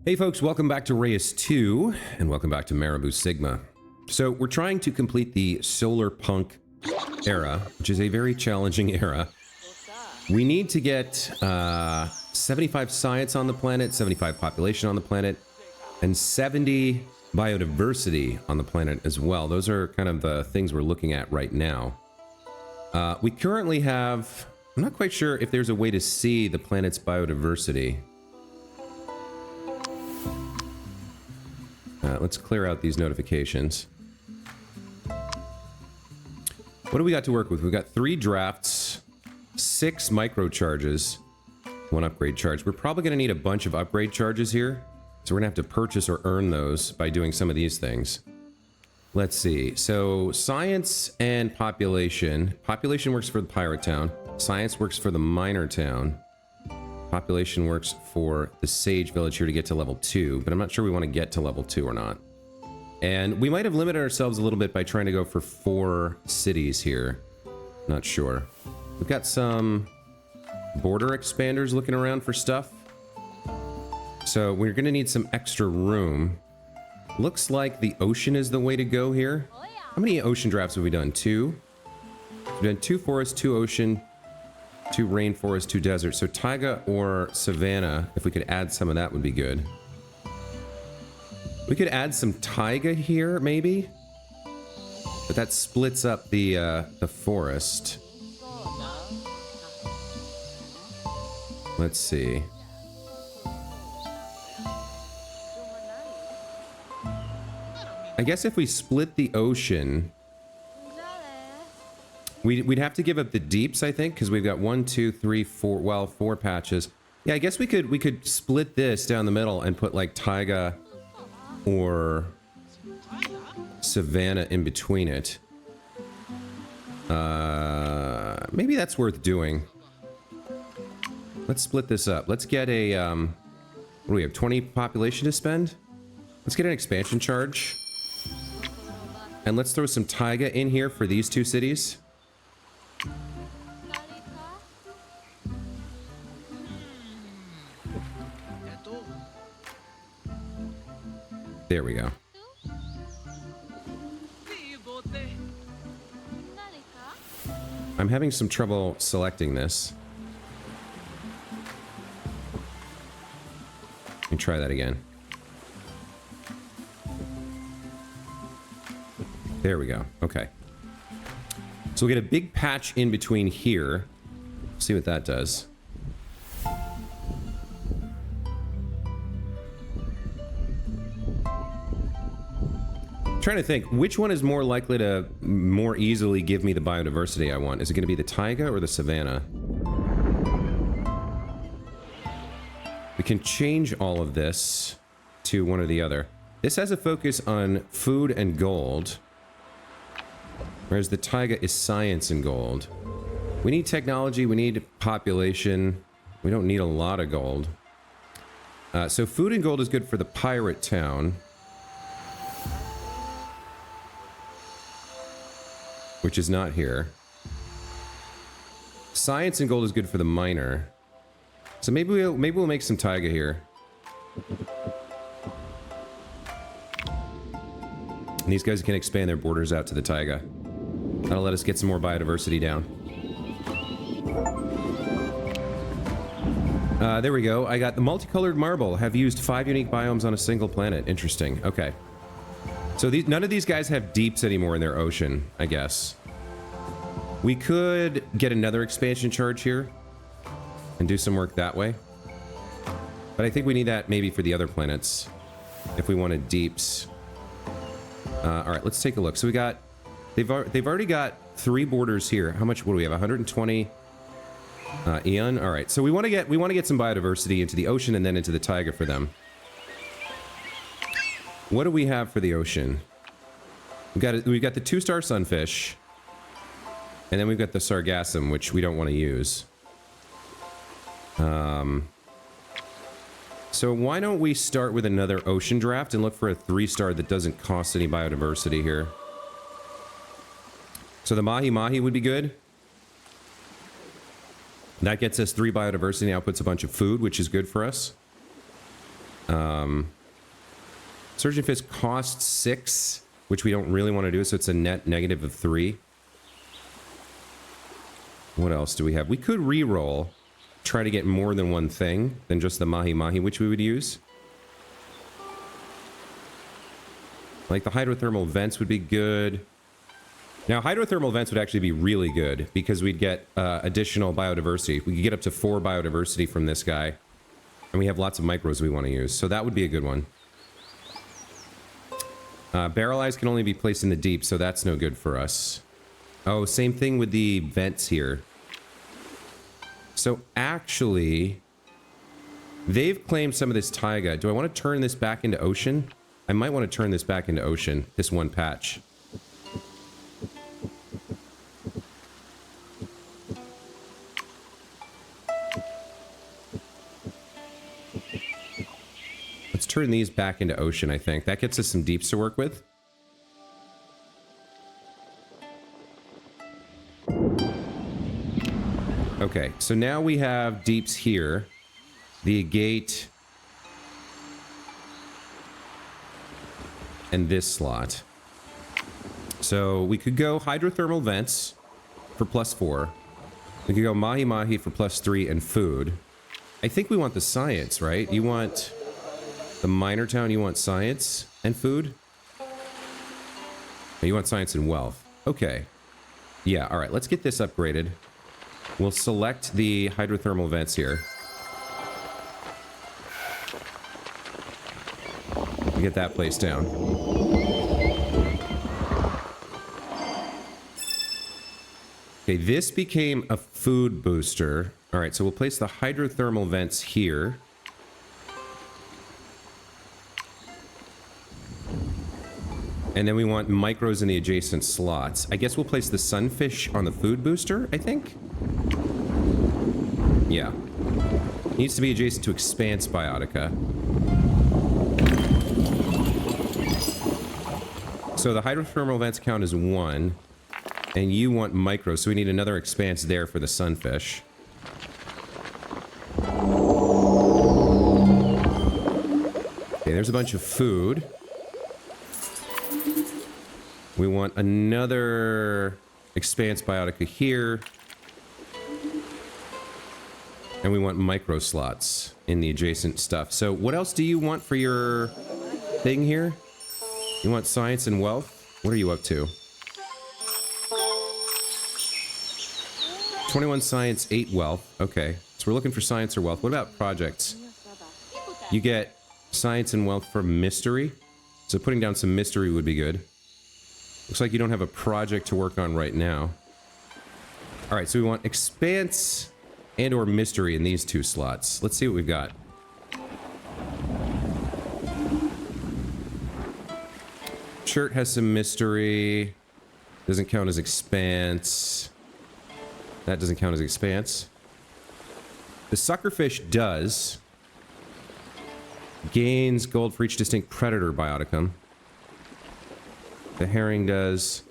Hey folks, welcome back to Reus 2, and welcome back to Marabou Sigma. So we're trying to complete the solar punk era, which is a very challenging era. We need to get 75 science on the planet, 75 population on the planet, and 70 biodiversity on the planet as well. Those are kind of the things we're looking at right now. We currently have, I'm not quite sure if there's a way to see the planet's biodiversity. Let's clear out these notifications. What do we got to work with? We've got 3 drafts, 6 micro charges, 1 upgrade charge. We're probably going to need a bunch of upgrade charges here. So we're going to have to purchase or earn those by doing some of these things. Let's see. So science and population. Population works for the pirate town. Science works for the miner town. Population works for the sage village here to get to level 2, but I'm not sure we want to get to level 2 or not. And we might have limited ourselves a little bit by trying to go for 4 cities here. Not sure. We've got some border expanders looking around for stuff. So we're going to need some extra room. Looks like the ocean is the way to go here. How many ocean drafts have we done? 2? We've done 2 forests, 2 ocean, 2 rainforest, 2 desert. So taiga or savanna, if we could add some of that would be good. We could add some taiga here, maybe. But that splits up the forest. Let's see. I guess if we split the ocean, we'd have to give up the deeps, I think, because we've got 1, 2, 3, 4, well, 4 patches. Yeah, I guess we could split this down the middle and put like taiga or savanna in between it. Maybe that's worth doing. Let's split this up. Let's get a what do we have? 20 population to spend? Let's get an expansion charge. And let's throw some taiga in here for these 2 cities. There we go. I'm having some trouble selecting this. Let me try that again. There we go. Okay. So we'll get a big patch in between here. See what that does. Trying to think, which one is more likely to more easily give me the biodiversity I want? Is it going to be the taiga or the savanna? We can change all of this to one or the other. This has a focus on food and gold, whereas the taiga is science and gold. We need technology, we need population. We don't need a lot of gold. So food and gold is good for the pirate town, which is not here. Science and gold is good for the miner. So maybe we'll make some taiga here. And these guys can expand their borders out to the taiga. That'll let us get some more biodiversity down. There we go. I got the multicolored marble. Have used 5 unique biomes on a single planet. Interesting. Okay. So none of these guys have deeps anymore in their ocean, I guess. We could get another expansion charge here and do some work that way. But I think we need that maybe for the other planets if we wanted deeps. All right, let's take a look. So we got, they've already got 3 borders here. How much? What do we have? 120 eon. All right, so we want to get some biodiversity into the ocean and then into the taiga for them. What do we have for the ocean? We've got the 2-star sunfish, and then we've got the sargassum, which we don't want to use. So why don't we start with another ocean draft and look for a 3-star that doesn't cost any biodiversity here? So the mahi-mahi would be good. That gets us 3 biodiversity, now puts a bunch of food, which is good for us. Surgeon Fist costs 6, which we don't really want to do, so it's a net negative of 3. What else do we have? We could re-roll, try to get more than one thing than just the Mahi Mahi, which we would use. Like the hydrothermal vents would be good. Now, hydrothermal vents would actually be really good because we'd get additional biodiversity. We could get up to 4 biodiversity from this guy. And we have lots of micros we want to use, so that would be a good one. Barrel eyes can only be placed in the deep, so that's no good for us. Oh, same thing with the vents here. So actually, they've claimed some of this taiga. Do I want to turn this back into ocean? I might want to turn this back into ocean, this one patch. Let's turn these back into ocean, I think. That gets us some deeps to work with. Okay, so now we have deeps here. The gate. And this slot. So we could go hydrothermal vents for +4. We could go Mahi Mahi for +3 and food. I think we want the science, right? You want the minor town, you want science and food? You want science and wealth. Okay. Yeah, alright, let's get this upgraded. We'll select the hydrothermal vents here. Get that place down. Okay, this became a food booster. All right, so we'll place the hydrothermal vents here. And then we want micros in the adjacent slots. I guess we'll place the sunfish on the food booster, I think? Yeah. Needs to be adjacent to expanse biotica. So the hydrothermal vents count as 1, and you want micro, so we need another expanse there for the sunfish. Okay, there's a bunch of food. We want another expanse biotica here. And we want micro slots in the adjacent stuff. So what else do you want for your thing here? You want science and wealth? What are you up to? 21 science, 8 wealth. Okay, so we're looking for science or wealth. What about projects? You get science and wealth from mystery. So putting down some mystery would be good. Looks like you don't have a project to work on right now. All right, so we want expanse and or mystery in these 2 slots. Let's see what we've got. Shirt has some mystery. Doesn't count as expanse. That doesn't count as expanse. The suckerfish does. Gains gold for each distinct predator bioticum. The herring does.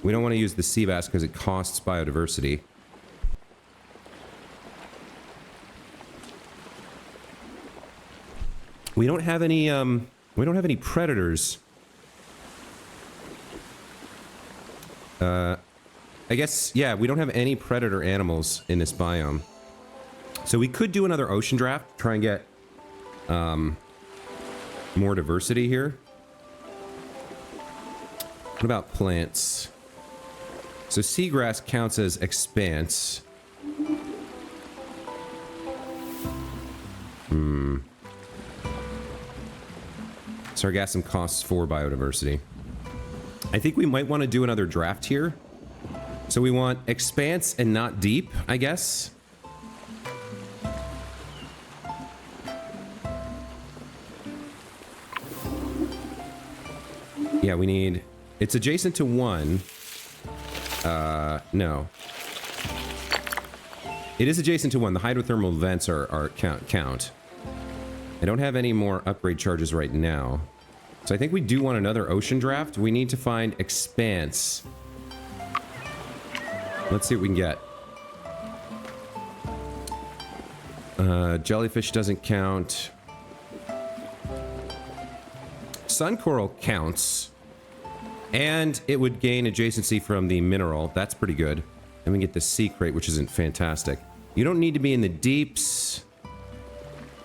We don't want to use the sea bass because it costs biodiversity. We don't have any predators. I guess, yeah, we don't have any predator animals in this biome. So we could do another ocean draft, try and get more diversity here. What about plants? So seagrass counts as expanse. Sargassum costs 4 biodiversity. I think we might want to do another draft here. So we want expanse and not deep, I guess. Yeah, we need... It's adjacent to 1. No. It is adjacent to 1. The hydrothermal vents are count. I don't have any more upgrade charges right now. So I think we do want another ocean draft. We need to find expanse. Let's see what we can get. Jellyfish doesn't count. sun coral counts. And it would gain adjacency from the mineral. That's pretty good. And we get the sea crate, which isn't fantastic. You don't need to be in the deeps.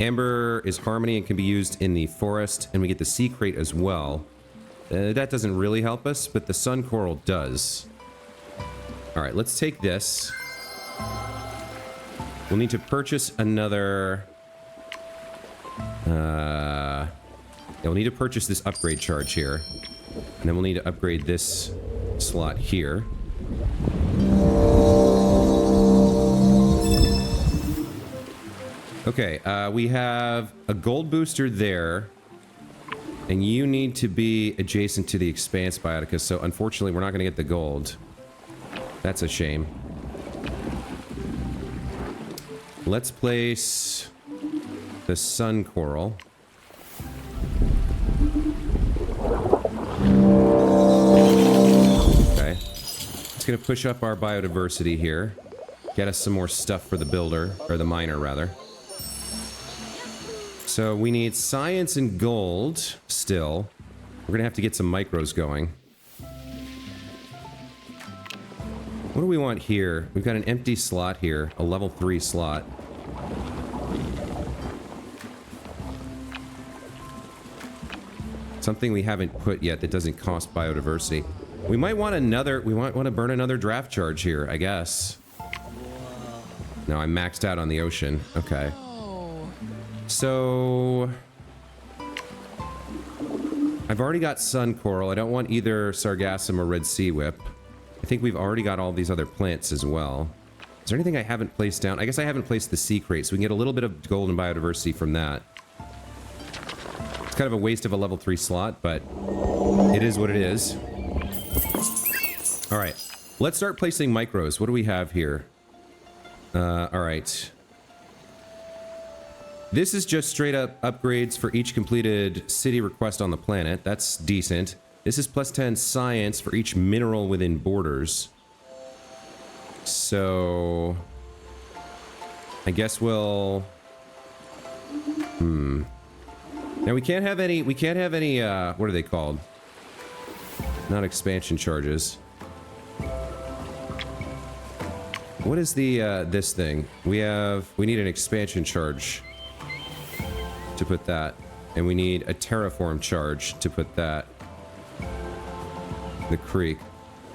Amber is harmony and can be used in the forest. And we get the sea crate as well. That doesn't really help us, but the sun coral does. Alright, let's take this. We'll need to purchase another... yeah, we'll need to purchase this upgrade charge here. And then we'll need to upgrade this slot here. Okay, we have a gold booster there. And you need to be adjacent to the Expanse Biotica, so unfortunately we're not going to get the gold. That's a shame. Let's place the sun coral. Okay. It's going to push up our biodiversity here. Get us some more stuff for the builder, or the miner, rather. So we need science and gold still. We're going to have to get some micros going. What do we want here? We've got an empty slot here, a level 3 slot. Something we haven't put yet that doesn't cost biodiversity. We might want another, we might want to burn another draft charge here, I guess. No, I'm maxed out on the ocean. Okay. So... I've already got sun coral. I don't want either sargassum or red sea whip. I think we've already got all these other plants as well. Is there anything I haven't placed down? I guess I haven't placed the sea crate, so we can get a little bit of gold and biodiversity from that. It's kind of a waste of a level 3 slot, but it is what it is. Alright, let's start placing micros. What do we have here? Alright. This is just straight up upgrades for each completed city request on the planet. That's decent. This is plus 10 science for each mineral within borders. So... I guess we'll... Now we can't have any, what are they called? Not expansion charges. What is the, this thing? We need an expansion charge to put that. And we need a terraform charge to put that. The creek.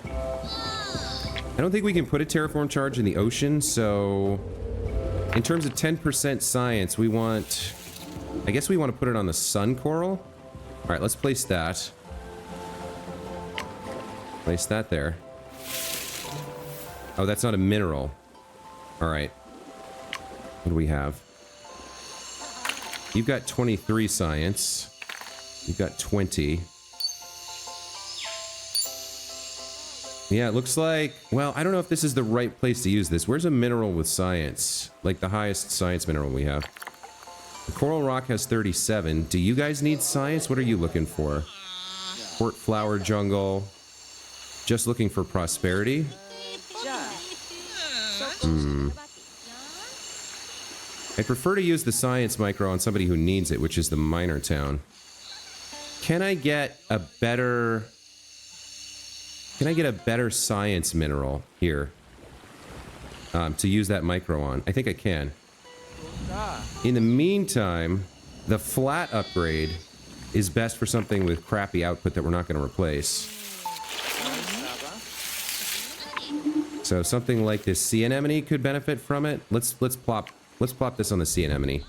I don't think we can put a terraform charge in the ocean, so... In terms of 10% science, we want... I guess we want to put it on the sun coral? Alright, let's place that. Place that there. Oh, that's not a mineral. Alright. What do we have? You've got 23 science. You've got 20. Yeah, it looks like... Well, I don't know if this is the right place to use this. Where's a mineral with science? Like the highest science mineral we have. The coral rock has 37. Do you guys need science? What are you looking for? Port flower jungle. Just looking for prosperity? I prefer to use the science micro on somebody who needs it, which is the miner town. Can I get a better... Can I get a better science mineral here? To use that micro on? I think I can. In the meantime, the flat upgrade is best for something with crappy output that we're not going to replace. So something like this sea anemone could benefit from it. Let's plop this on the sea anemone.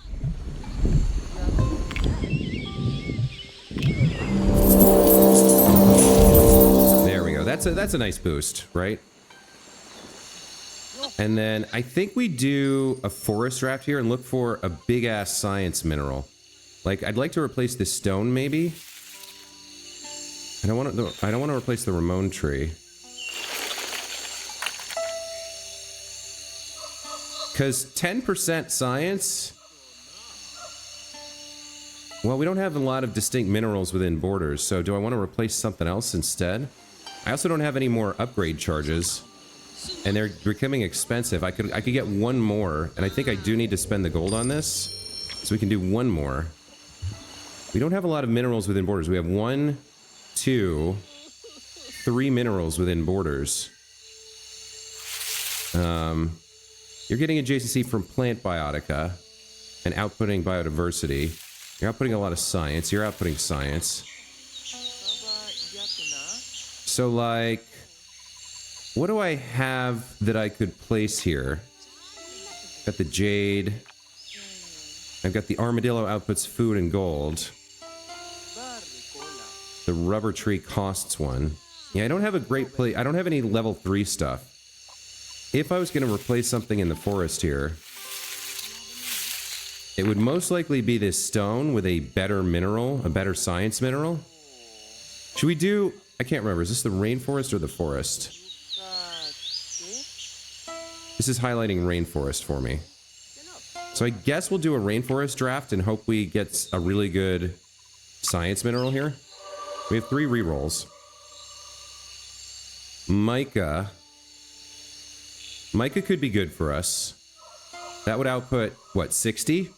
There we go. That's a nice boost, right? And then I think we do a forest draft here and look for a big ass science mineral. Like I'd like to replace this stone maybe. I don't want to replace the Ramon tree. Because 10% science... Well, we don't have a lot of distinct minerals within borders, so do I want to replace something else instead? I also don't have any more upgrade charges. And they're becoming expensive. I could get one more, and I think I do need to spend the gold on this. So we can do one more. We don't have a lot of minerals within borders. We have 1, 2, 3 minerals within borders. You're getting adjacency from plant biotica and outputting biodiversity. You're outputting a lot of science. You're outputting science. So, like, what do I have that I could place here? Got the jade. I've got the armadillo outputs food and gold. The rubber tree costs 1. Yeah, I don't have a great place. I don't have any level 3 stuff. If I was going to replace something in the forest here, it would most likely be this stone with a better mineral, a better science mineral. Should we do... I can't remember. Is this the rainforest or the forest? This is highlighting rainforest for me. So I guess we'll do a rainforest draft and hope we get a really good science mineral here. We have 3 rerolls. Mica. Mica could be good for us. That would output, what, 60?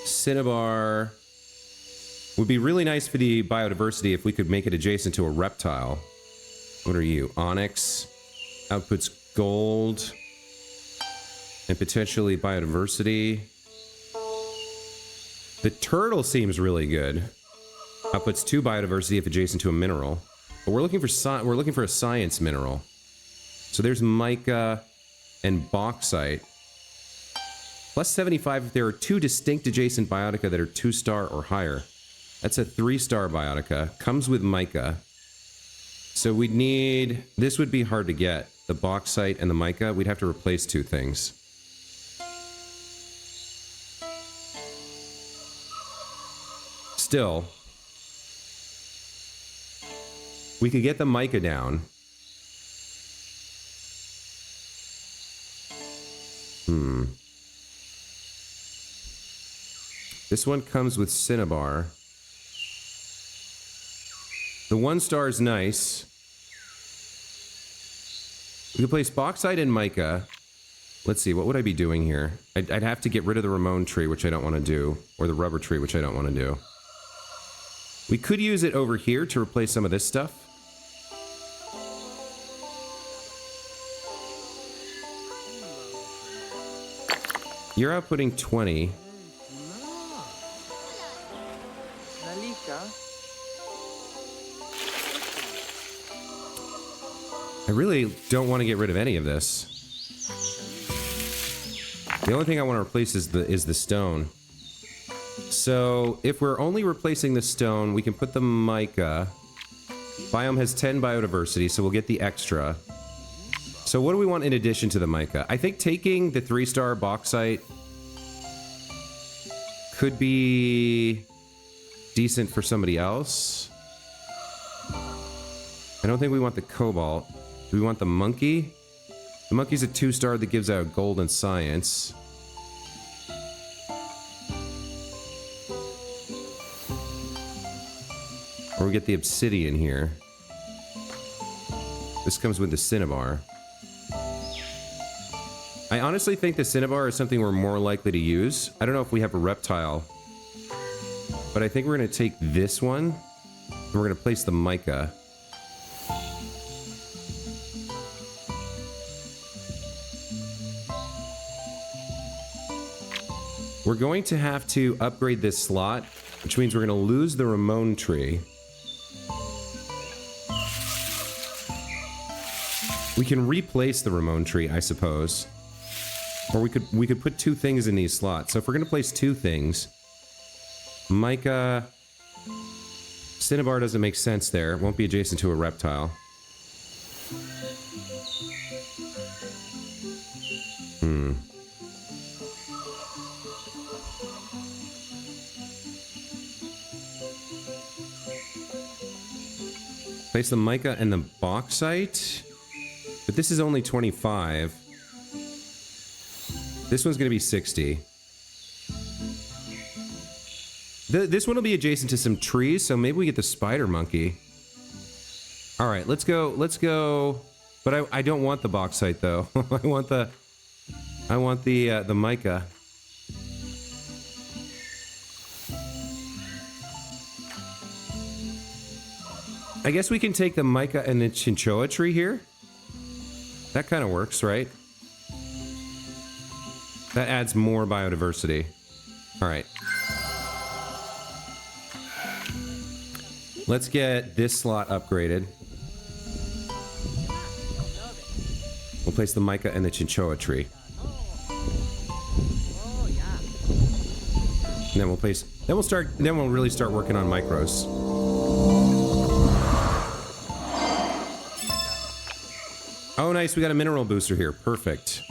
Cinnabar would be really nice for the biodiversity if we could make it adjacent to a reptile. What are you? Onyx outputs gold and potentially biodiversity. The turtle seems really good. Outputs 2 biodiversity if adjacent to a mineral. But we're looking for a science mineral. So there's mica and bauxite. Plus 75 if there are 2 distinct adjacent biotica that are 2-star or higher. That's a 3-star biotica. Comes with mica. So we'd need... This would be hard to get. The bauxite and the mica. We'd have to replace 2 things. Still, we could get the mica down. This one comes with cinnabar. The 1-star is nice. We could place bauxite and mica. Let's see, what would I be doing here? I'd have to get rid of the Ramon tree, which I don't want to do. Or the rubber tree, which I don't want to do. We could use it over here to replace some of this stuff. You're outputting 20. I really don't want to get rid of any of this. The only thing I want to replace is the stone. So if we're only replacing the stone, we can put the mica. Biome has 10 biodiversity, so we'll get the extra. So what do we want in addition to the mica? I think taking the 3-star bauxite could be decent for somebody else. I don't think we want the cobalt. Do we want the monkey? The monkey's a 2-star that gives out gold and science. Or we get the obsidian here. This comes with the cinnabar. I honestly think the cinnabar is something we're more likely to use. I don't know if we have a reptile. But I think we're going to take this one. And we're going to place the mica. We're going to have to upgrade this slot, which means we're going to lose the Ramon tree. We can replace the Ramon tree, I suppose. Or we could put 2 things in these slots. So if we're going to place 2 things, mica, cinnabar doesn't make sense there. It won't be adjacent to a reptile. Place the mica and the bauxite. But this is only 25. This one's going to be 60. This one will be adjacent to some trees, so maybe we get the spider monkey. All right, let's go. Let's go. But I don't want the bauxite though. I want the mica. I guess we can take the mica and the chinchoa tree here. That kind of works, right? That adds more biodiversity. All right. Let's get this slot upgraded. We'll place the mica and the chinchoa tree. And then we'll really start working on micros. Oh, nice. We got a mineral booster here. Perfect.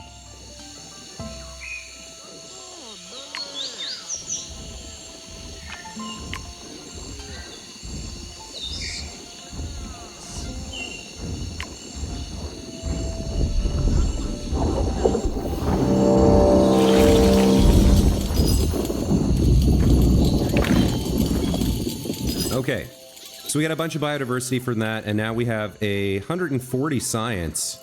Okay, so we got a bunch of biodiversity from that, and now we have 140 science.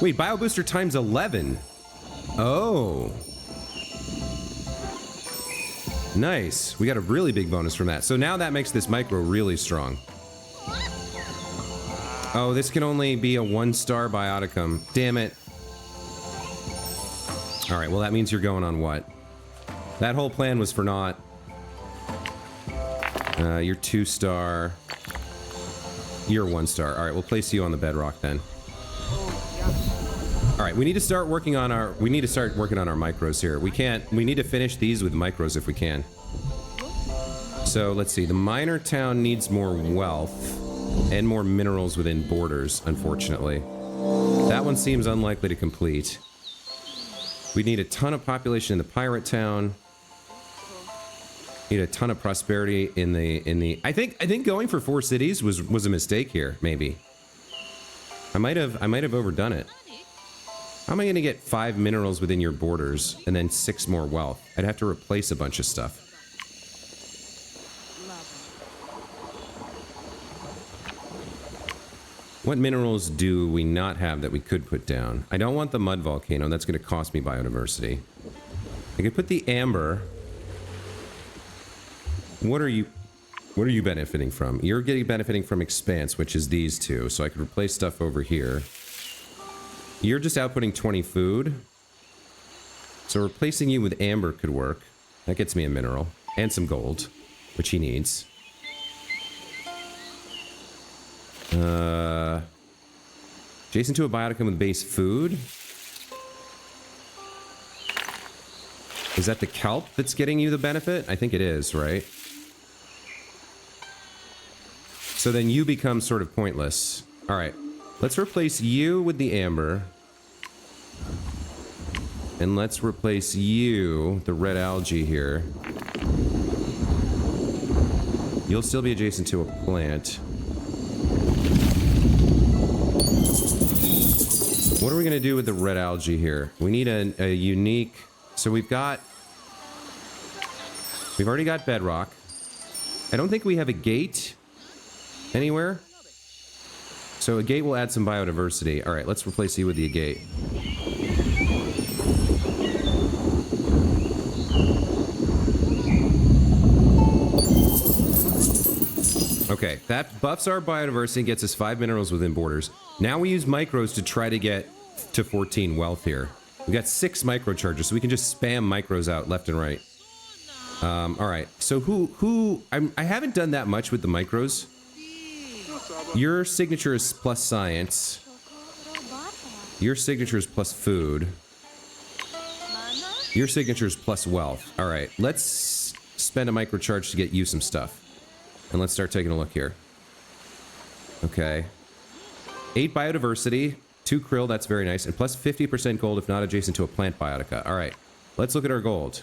Wait, bio booster times 11. Oh. Nice. We got a really big bonus from that. So now that makes this micro really strong. Oh, this can only be a 1-star bioticum. Damn it. All right, well, that means you're going on what? That whole plan was for naught. You're 2-star. You're 1-star. All right, we'll place you on the bedrock then. All right, we need to start working on our micros here. We need to finish these with micros if we can. So let's see. The minor town needs more wealth and more minerals within borders, unfortunately. That one seems unlikely to complete. We need a ton of population in the pirate town. Need a ton of prosperity in the I think going for 4 cities was a mistake here, maybe. I might have overdone it. How am I going to get 5 minerals within your borders and then 6 more wealth? I'd have to replace a bunch of stuff. What minerals do we not have that we could put down? I don't want the mud volcano. That's going to cost me biodiversity. I could put the amber. What are you benefiting from? You're benefiting from expanse, which is these two. So I could replace stuff over here. You're just outputting 20 food. So replacing you with amber could work. That gets me a mineral. And some gold, which he needs. Adjacent to a bioticum with base food. Is that the kelp that's getting you the benefit? I think it is, right? So then you become sort of pointless. All right, let's replace you with the amber. And let's replace you, the red algae here. You'll still be adjacent to a plant. What are we going to do with the red algae here? We need a unique... So we've already got bedrock. I don't think we have a gate anywhere. So a gate will add some biodiversity. All right, let's replace you with the agate. Okay, that buffs our biodiversity and gets us 5 minerals within borders. Now we use micros to try to get to 14 wealth here. We got 6 microchargers, so we can just spam micros out left and right. All right, so I haven't done that much with the micros. Your signature is plus science. Your signature is plus food. Your signature is plus wealth. All right, let's spend a microcharge to get you some stuff. And let's start taking a look here. Okay. 8 biodiversity, 2 krill, that's very nice, and plus 50% gold if not adjacent to a plant biotica. All right, let's look at our gold.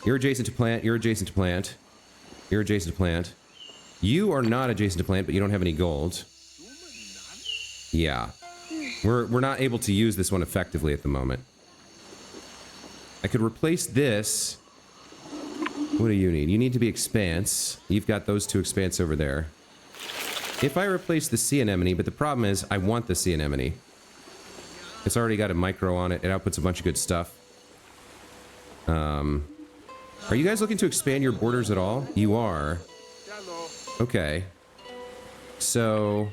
You're adjacent to plant, you're adjacent to plant, you're adjacent to plant. You are not adjacent to plant, but you don't have any gold. Yeah. We're not able to use this one effectively at the moment. I could replace this. What do you need? You need to be expanse. You've got those 2 expanse over there. If I replace the sea anemone, but the problem is I want the sea anemone. It's already got a micro on it. It outputs a bunch of good stuff. Are you guys looking to expand your borders at all? You are. Okay. So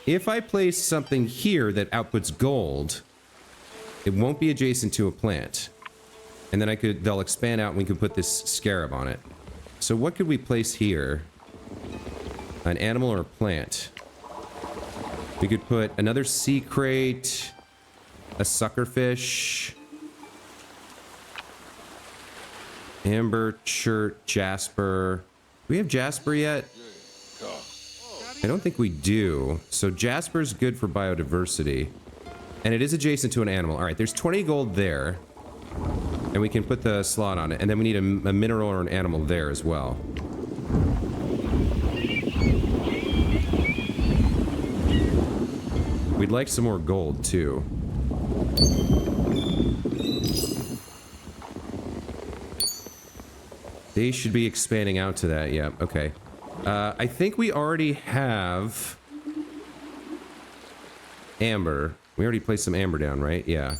if I place something here that outputs gold, it won't be adjacent to a plant. And then they'll expand out and we can put this scarab on it. So what could we place here? An animal or a plant? We could put another sea crate, a suckerfish, amber, chert, jasper. Do we have jasper yet? I don't think we do. So jasper's good for biodiversity. And it is adjacent to an animal. All right, there's 20 gold there. And we can put the slot on it. And then we need a mineral or an animal there as well. We'd like some more gold, too. They should be expanding out to that. Yeah, okay. I think we already have amber. We already placed some amber down, right? Yeah.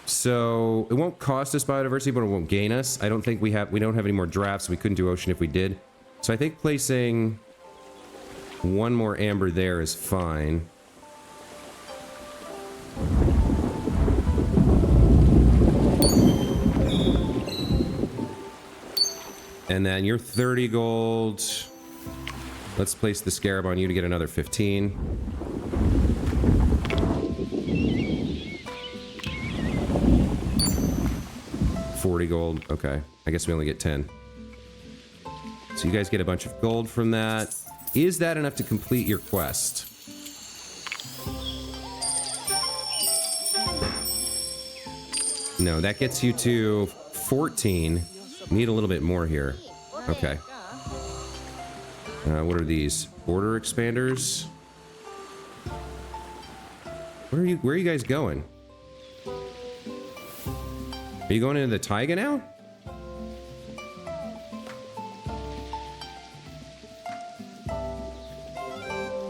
So it won't cost us biodiversity, but it won't gain us. I don't think we don't have any more drafts. We couldn't do ocean if we did. So I think placing one more amber there is fine. And then you're 30 gold. Let's place the scarab on you to get another 15. $40 gold. Okay. I guess we only get 10. So you guys get a bunch of gold from that. Is that enough to complete your quest? No, that gets you to 14. Need a little bit more here. Okay. What are these? Border expanders? Where are you guys going? Are you going into the taiga now?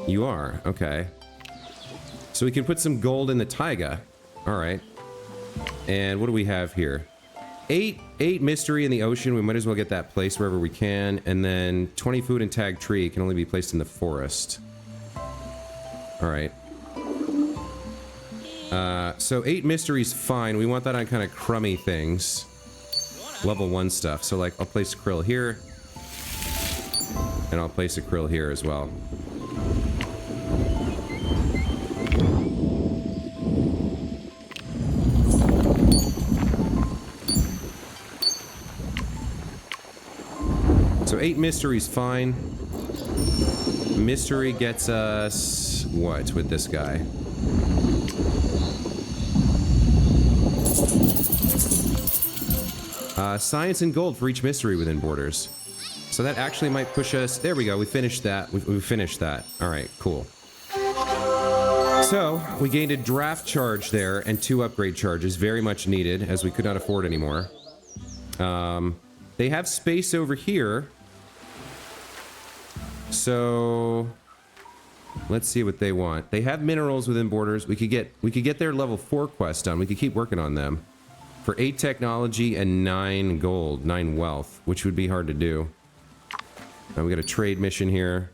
You are. Okay. So we can put some gold in the taiga. All right. And what do we have here? 8 mystery in the ocean. We might as well get that placed wherever we can. And then 20 food and tag tree can only be placed in the forest. All right. So 8 mysteries, fine. We want that on kind of crummy things. Level 1 stuff. So like, I'll place a krill here. And I'll place a krill here as well. So 8 mysteries, fine. Mystery gets us what with this guy? Science and gold for each mystery within borders. So that actually might push us. There we go. We finished that. We finished that. All right, cool. So we gained a draft charge there and 2 upgrade charges, very much needed as we could not afford anymore. They have space over here. So let's see what they want. They have minerals within borders. We could get their level 4 quest done. We could keep working on them for 8 technology and 9 gold, 9 wealth, which would be hard to do. Now we got a trade mission here.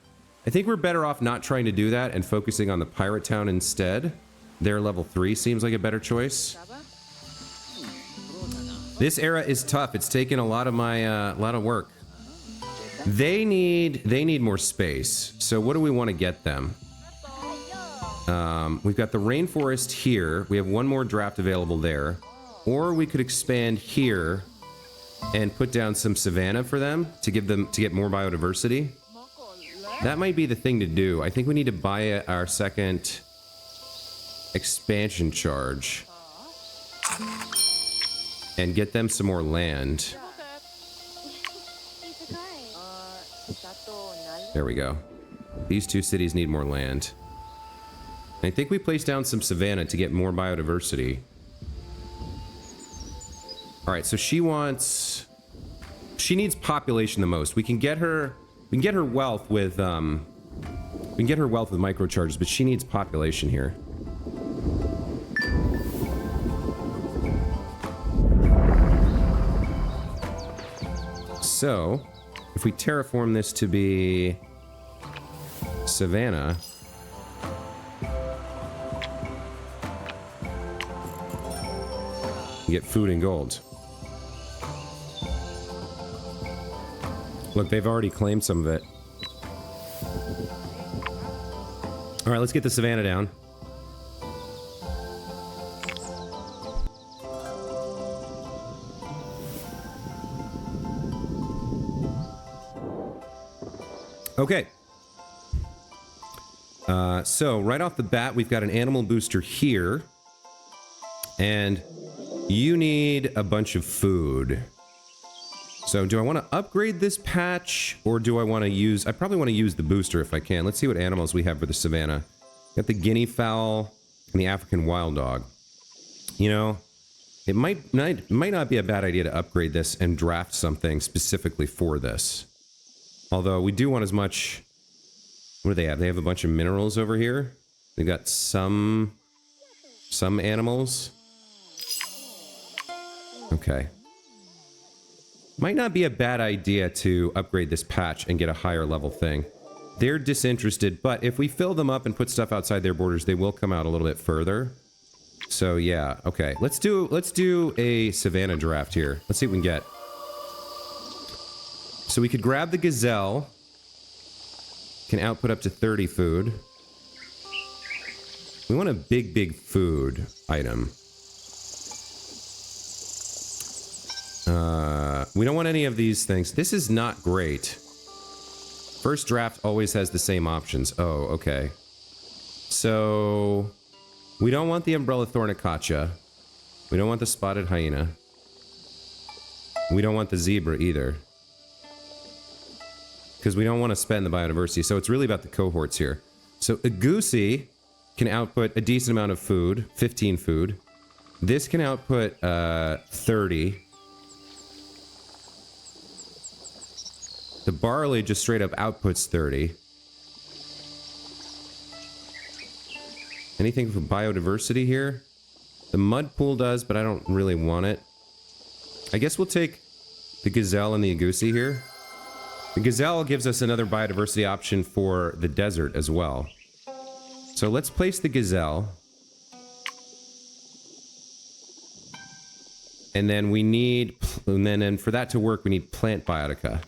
I think we're better off not trying to do that and focusing on the pirate town instead. Their level 3 seems like a better choice. This era is tough. It's taken a lot of my lot of work. They need more space. So what do we want to get them? We've got the rainforest here. We have 1 more draft available there. Or we could expand here and put down some savanna for them to get more biodiversity. That might be the thing to do. I think we need to buy our second expansion charge and get them some more land. There we go. These 2 cities need more land. I think we place down some savanna to get more biodiversity. All right, so she needs population the most. We can get her wealth with microcharges, but she needs population here. So if we terraform this to be savanna, you get food and gold. Look, they've already claimed some of it. All right, let's get the savanna down. Okay. So right off the bat, we've got an animal booster here. And you need a bunch of food. So do I want to upgrade this patch, or do I want to use... I probably want to use the booster if I can. Let's see what animals we have for the savannah. Got the guinea fowl and the African wild dog. You know, it might not be a bad idea to upgrade this and draft something specifically for this. Although we do want as much... What do they have? They have a bunch of minerals over here. They've got some animals. Okay. Might not be a bad idea to upgrade this patch and get a higher level thing. They're disinterested, but if we fill them up and put stuff outside their borders, they will come out a little bit further. So yeah, okay. Let's do a savanna draft here. Let's see what we can get. So we could grab the gazelle. Can output up to 30 food. We want a big food item. We don't want any of these things. This is not great. First draft always has the same options. Oh, okay. So, we don't want the umbrella thornicacia. We don't want the spotted hyena. We don't want the zebra either. Because we don't want to spend the biodiversity. So it's really about the cohorts here. So a goosey can output a decent amount of food. 15 food. This can output 30. The barley just straight up outputs 30. Anything for biodiversity here? The mud pool does, but I don't really want it. I guess we'll take the gazelle and the agouti here. The gazelle gives us another biodiversity option for the desert as well. So let's place the gazelle. And then we need... And then for that to work, we need plant biotica.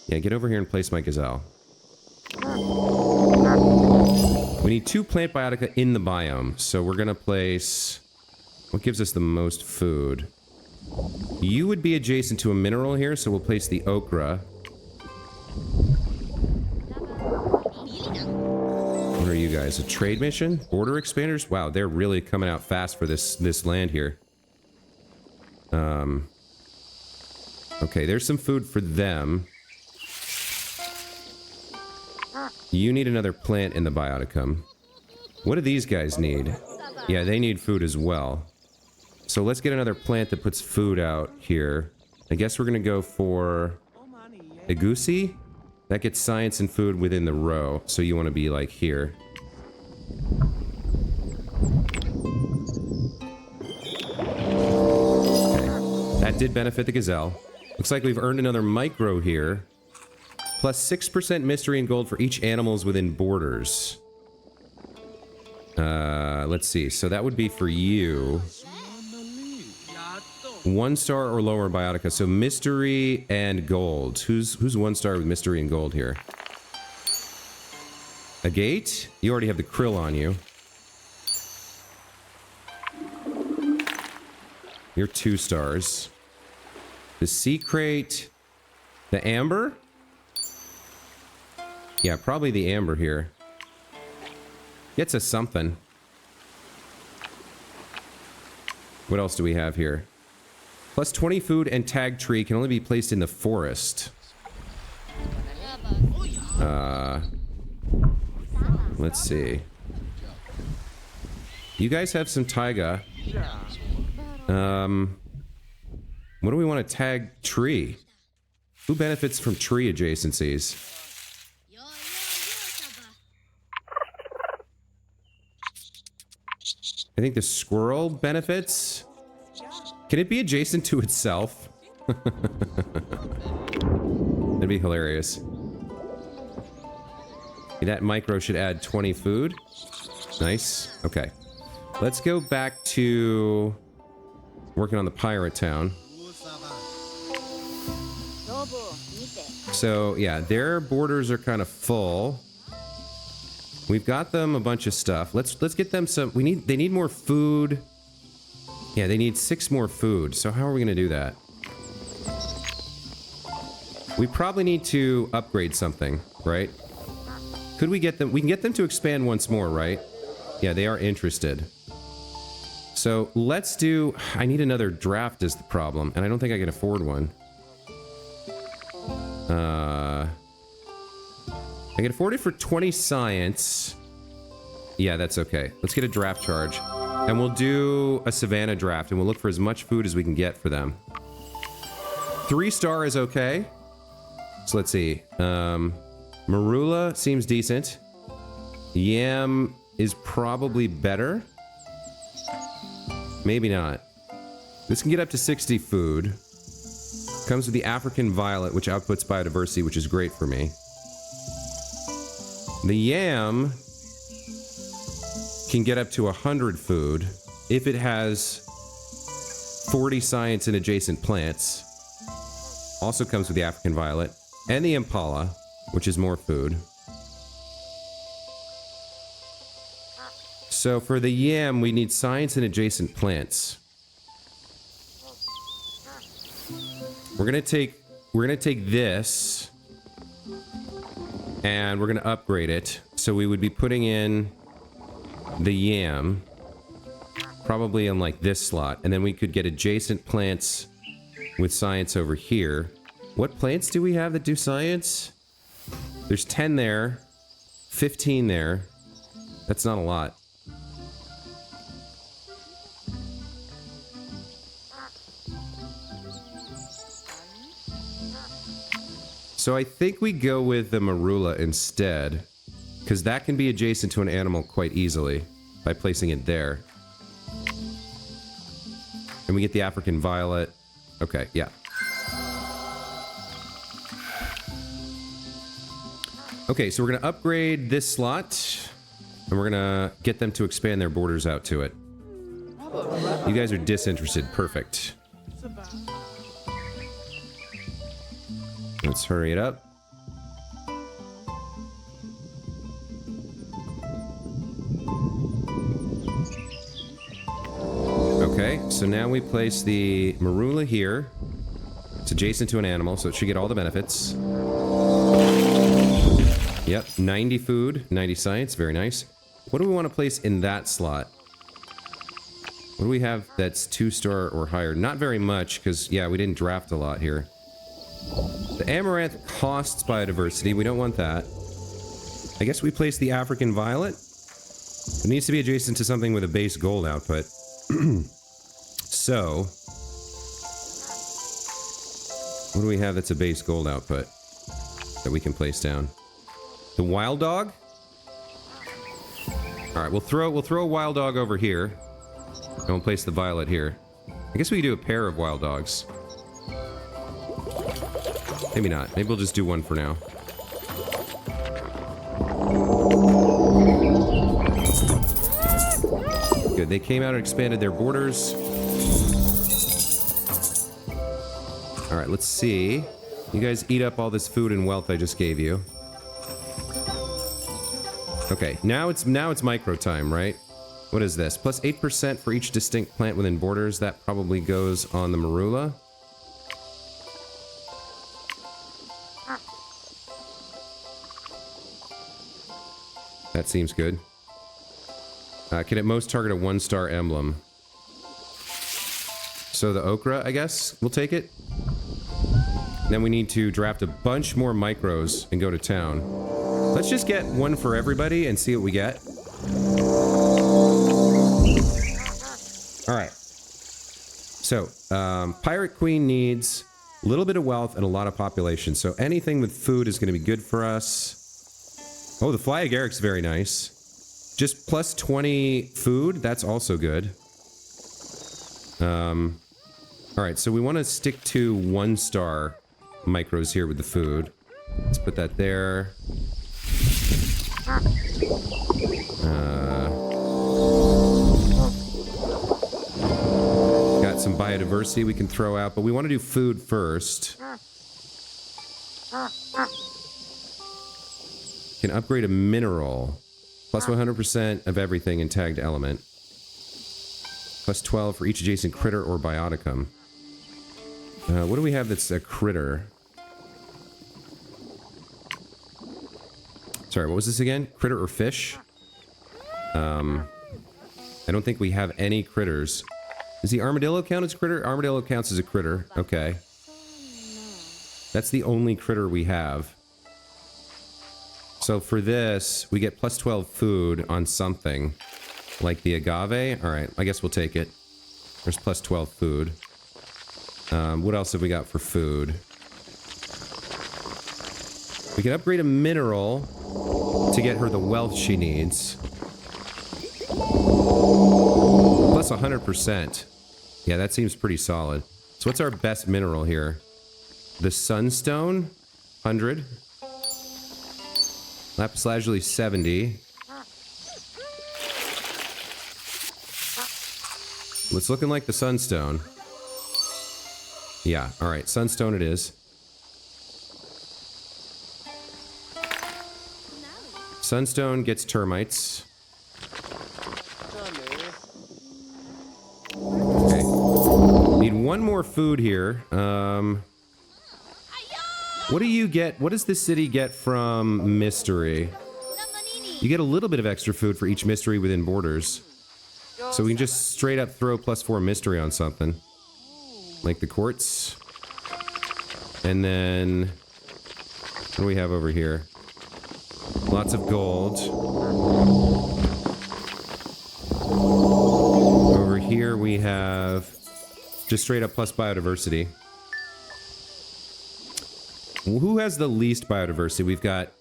Yeah, get over here and place my gazelle. We need 2 plant biotica in the biome. So we're going to place... What gives us the most food? You would be adjacent to a mineral here, so we'll place the ochre. What are you guys? A trade mission? Border expanders? Wow, they're really coming out fast for this land here. Okay, there's some food for them. You need another plant in the bioticum. What do these guys need? Yeah, they need food as well. So let's get another plant that puts food out here. I guess we're gonna go for agouti. That gets science and food within the row. So you want to be like here. Okay. That did benefit the gazelle. Looks like we've earned another micro here. Plus 6% mystery and gold for each animals within borders. Let's see. So that would be for you. 1 star or lower biotica. So mystery and gold. Who's 1 star with mystery and gold here? A gate? You already have the krill on you. You're 2 stars. The sea crate. The amber? Yeah, probably the amber here. Gets us something. What else do we have here? Plus 20 food and tag tree can only be placed in the forest. Let's see. You guys have some taiga. What do we want to tag tree? Who benefits from tree adjacencies? I think the squirrel benefits. Can it be adjacent to itself? That'd be hilarious. That micro should add 20 food. Nice. Okay. Let's go back to working on the pirate town. So, yeah, their borders are kind of full. We've got them a bunch of stuff. Let's get them some... They need more food. Yeah, they need 6 more food. So how are we going to do that? We probably need to upgrade something, right? Could we get them... We can get them to expand once more, right? Yeah, they are interested. So let's do... I need another draft is the problem, and I don't think I can afford one. I can afford it for 20 science. Yeah, that's okay. Let's get a draft charge. And we'll do a Savannah draft, and we'll look for as much food as we can get for them. 3-star is okay. So let's see. Marula seems decent. Yam is probably better. Maybe not. This can get up to 60 food. Comes with the African violet, which outputs biodiversity, which is great for me. The yam can get up to 100 food if it has 40 science and adjacent plants. Also comes with the African violet. And the impala, which is more food. So for the yam, we need science and adjacent plants. We're gonna take this, and we're gonna upgrade it. So we would be putting in the yam, probably in like this slot, and then we could get adjacent plants with science over here. What plants do we have that do science? There's 10 there, 15 there. That's not a lot. So I think we go with the marula instead, because that can be adjacent to an animal quite easily by placing it there. And we get the African violet. Okay, yeah. Okay, so we're going to upgrade this slot, and we're going to get them to expand their borders out to it. You guys are disinterested. Perfect. Let's hurry it up. Okay, so now we place the marula here. It's adjacent to an animal, so it should get all the benefits. Yep, 90 food, 90 science, very nice. What do we want to place in that slot? What do we have that's 2-star or higher? Not very much, because, yeah, we didn't draft a lot here. The amaranth costs biodiversity. We don't want that. I guess we place the African violet. It needs to be adjacent to something with a base gold output. So, what do we have that's a base gold output that we can place down? The wild dog? Alright, we'll throw a wild dog over here. And we'll place the violet here. I guess we could do a pair of wild dogs. Maybe not. Maybe we'll just do one for now. Good. They came out and expanded their borders. Alright, let's see. You guys eat up all this food and wealth I just gave you. Okay, now it's micro time, right? What is this? Plus 8% for each distinct plant within borders. That probably goes on the marula. That seems good. Can at most target a 1-star emblem. So the okra, I guess, we'll take it. Then we need to draft a bunch more micros and go to town. Let's just get one for everybody and see what we get. Alright. So, Pirate Queen needs a little bit of wealth and a lot of population. So anything with food is going to be good for us. Oh, the fly agaric's very nice. Just plus 20 food, that's also good. Alright, so we want to stick to 1-star micros here with the food. Let's put that there. Got some biodiversity we can throw out, but we want to do food first. Can upgrade a mineral. Plus 100% of everything in tagged element. Plus 12 for each adjacent critter or bioticum. What do we have that's a critter? Sorry, what was this again? Critter or fish? I don't think we have any critters. Does the armadillo count as critter? Armadillo counts as a critter. Okay. That's the only critter we have. So for this, we get plus 12 food on something. Like the agave? Alright, I guess we'll take it. There's plus 12 food. What else have we got for food? We can upgrade a mineral to get her the wealth she needs. Plus 100%. Yeah, that seems pretty solid. So what's our best mineral here? The sunstone? 100. Lapis lazuli 70. It's looking like the sunstone. Yeah, alright, sunstone it is. Sunstone gets termites. Okay. Need one more food here. What do you get? What does this city get from mystery? You get a little bit of extra food for each mystery within borders. So we can just straight up throw plus 4 mystery on something. Like the quartz. And then... what do we have over here? Lots of gold. Over here we have just straight up plus biodiversity. Who has the least biodiversity? We've got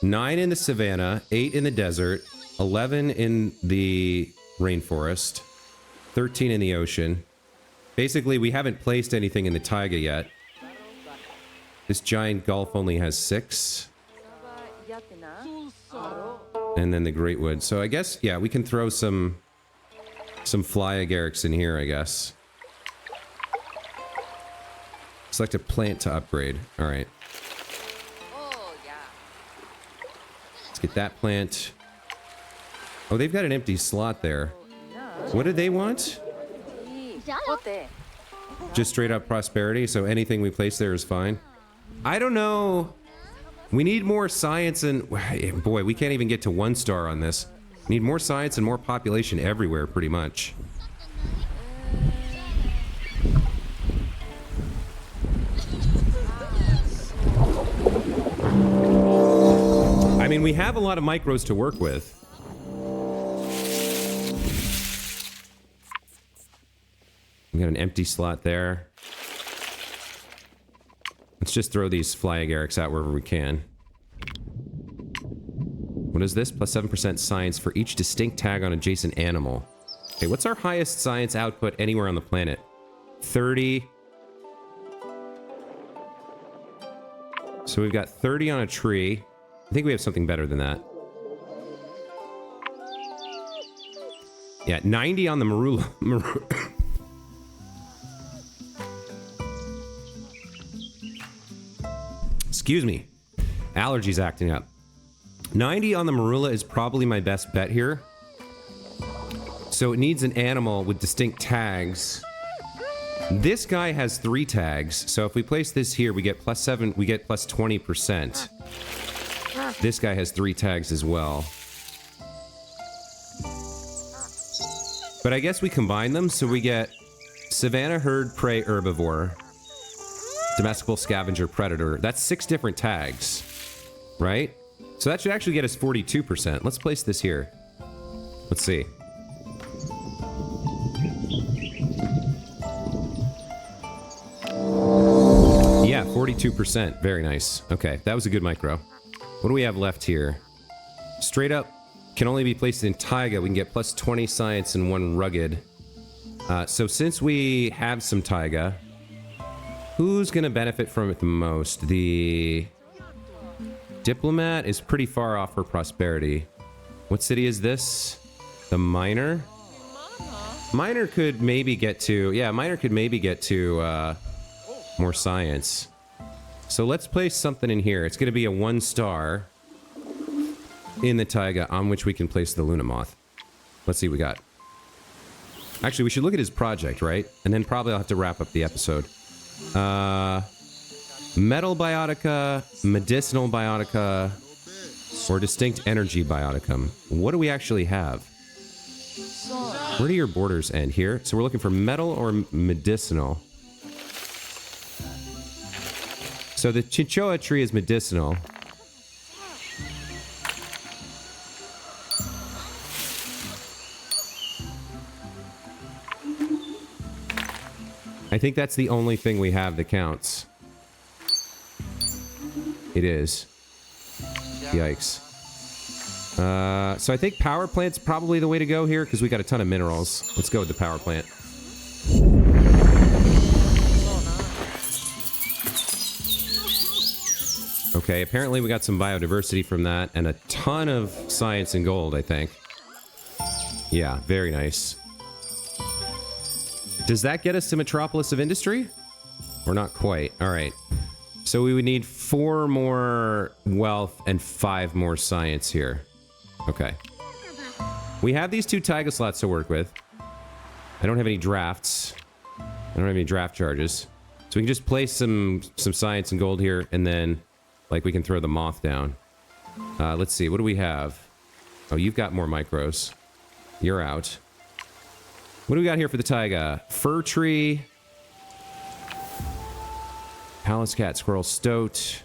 9 in the savannah, 8 in the desert, 11 in the rainforest, 13 in the ocean. Basically, we haven't placed anything in the taiga yet. This giant gulf only has 6. And then the great wood. So I guess, yeah, we can throw some fly agarics in here, I guess. Select a plant to upgrade. All right. Let's get that plant. Oh, they've got an empty slot there. What did they want? Just straight up prosperity, so anything we place there is fine. I don't know. We need more science and... boy, we can't even get to 1 star on this. We need more science and more population everywhere, pretty much. I mean, we have a lot of micros to work with. We got an empty slot there. Let's just throw these fly agarics out wherever we can. What is this? Plus 7% science for each distinct tag on adjacent animal. Okay, what's our highest science output anywhere on the planet? 30. So we've got 30 on a tree. I think we have something better than that. Yeah, 90 on the marula. Excuse me. Allergies acting up. 90 on the marula is probably my best bet here. So it needs an animal with distinct tags. This guy has 3 tags, so if we place this here, we get plus 7, we get plus 20%. This guy has 3 tags as well. But I guess we combine them, so we get Savannah Herd Prey Herbivore, Domesticable Scavenger Predator. That's 6 different tags, right? So that should actually get us 42%. Let's place this here. Let's see. Yeah, 42%. Very nice. Okay, that was a good micro. What do we have left here? Straight up can only be placed in taiga. We can get plus 20 science and 1 rugged. So since we have some taiga, Who's going to benefit from it the most? The diplomat is pretty far off for prosperity. What city is this? The miner? Miner could maybe get to... Yeah, miner could maybe get to more science. So let's place something in here. It's going to be a 1-star in the taiga on which we can place the Luna Moth. Let's see what we got. Actually, we should look at his project, right? And then probably I'll have to wrap up the episode. Metal biotica, medicinal biotica, or distinct energy bioticum. What do we actually have? Where do your borders end? Here? So we're looking for metal or medicinal. So the Chichoa tree is medicinal. I think that's the only thing we have that counts. It is. Yikes. So I think power plant's probably the way to go here because we got a ton of minerals. Let's go with the power plant. Okay, apparently we got some biodiversity from that and a ton of science and gold, I think. Yeah, very nice. Does that get us to Metropolis of Industry? Or not quite. All right. So we would need 4 more wealth and 5 more science here. Okay. We have these 2 taiga slots to work with. I don't have any drafts. I don't have any draft charges. So we can just place some science and gold here, and then, like, we can throw the moth down. Let's see. What do we have? Oh, you've got more micros. You're out. What do we got here for the taiga? Fir tree. Palace cat, squirrel, stoat.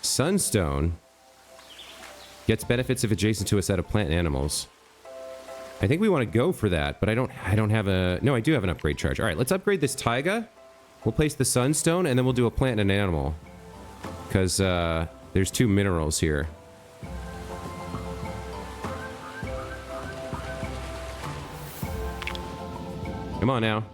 Sunstone. Gets benefits if adjacent to a set of plant and animals. I think we want to go for that, but I don't have a... No, I do have an upgrade charge. All right, let's upgrade this taiga. We'll place the sunstone, and then we'll do a plant and an animal. Because there's 2 minerals here. Come on now.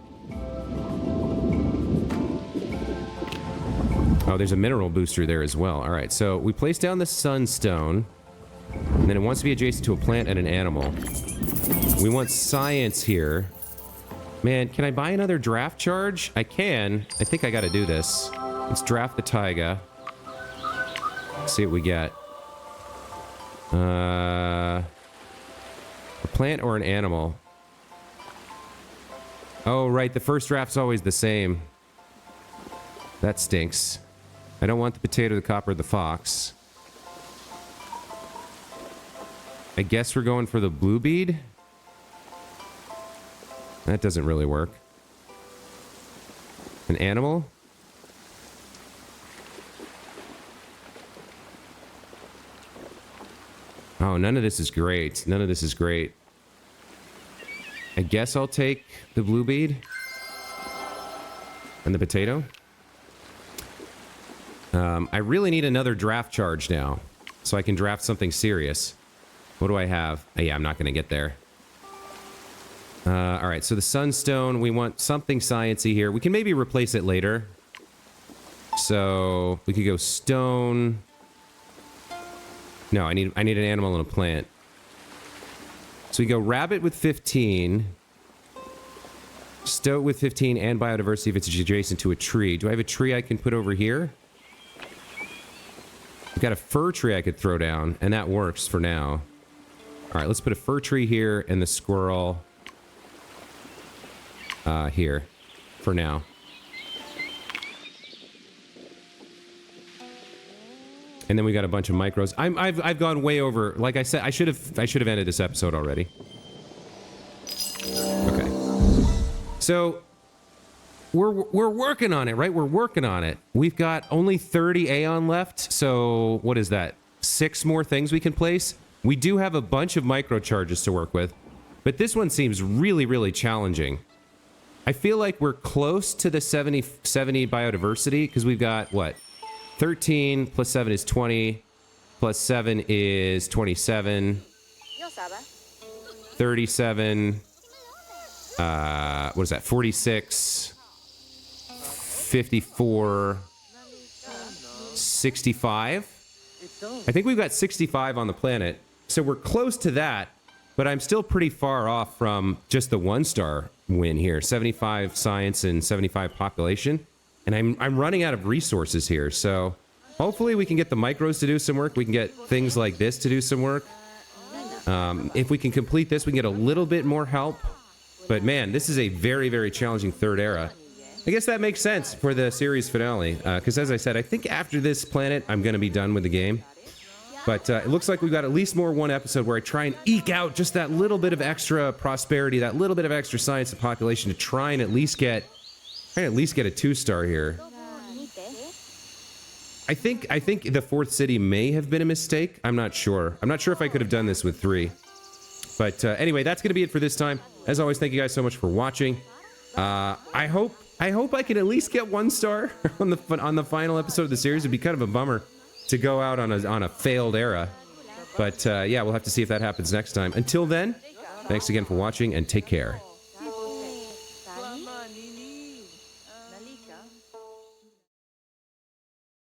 Oh, there's a mineral booster there as well. All right, so we place down the sunstone, and then it wants to be adjacent to a plant and an animal. We want science here. Man, can I buy another draft charge? I can. I think I got to do this. Let's draft the taiga. See what we get. A plant or an animal? Oh, right. The first draft's always the same. That stinks. I don't want the potato, the copper, the fox. I guess we're going for the blue bead. That doesn't really work. An animal? Oh, none of this is great. None of this is great. I guess I'll take the blue bead. And the potato. I really need another draft charge now. So I can draft something serious. What do I have? Oh, yeah, I'm not going to get there. Alright, so the sunstone, we want something sciencey here. We can maybe replace it later. So, we could go stone. No, I need an animal and a plant. So we go rabbit with 15. Stoat with 15 and biodiversity if it's adjacent to a tree. Do I have a tree I can put over here? I've got a fir tree I could throw down, and that works for now. Alright, let's put a fir tree here and the squirrel here for now. And then we got a bunch of micros. I've gone way over. Like I said, I should have ended this episode already. Okay. So we're working on it, right? We're working on it. We've got only 30 Aeon left. So what is that? 6 more things we can place. We do have a bunch of microcharges to work with, but this one seems really, really challenging. I feel like we're close to the 70 biodiversity because we've got what? 13 plus 7 is 20, plus 7 is 27, 37, what is that? 46, 54, 65. I think we've got 65 on the planet. So we're close to that, but I'm still pretty far off from just the 1-star win here. 75 science and 75 population. And I'm running out of resources here. So hopefully we can get the micros to do some work. We can get things like this to do some work. If we can complete this, we can get a little bit more help. But man, this is a very, very challenging third era. I guess that makes sense for the series finale. Because as I said, I think after this planet, I'm going to be done with the game. But it looks like we've got at least one episode where I try and eke out just that little bit of extra prosperity, that little bit of extra science and population to try and at least get a 2-star here. I think the 4th city may have been a mistake. I'm not sure. I'm not sure if I could have done this with 3. But anyway, that's going to be it for this time. As always, thank you guys so much for watching. I hope I can at least get 1 star on the final episode of the series. It'd be kind of a bummer to go out on a failed era. But yeah, we'll have to see if that happens next time. Until then, thanks again for watching and take care.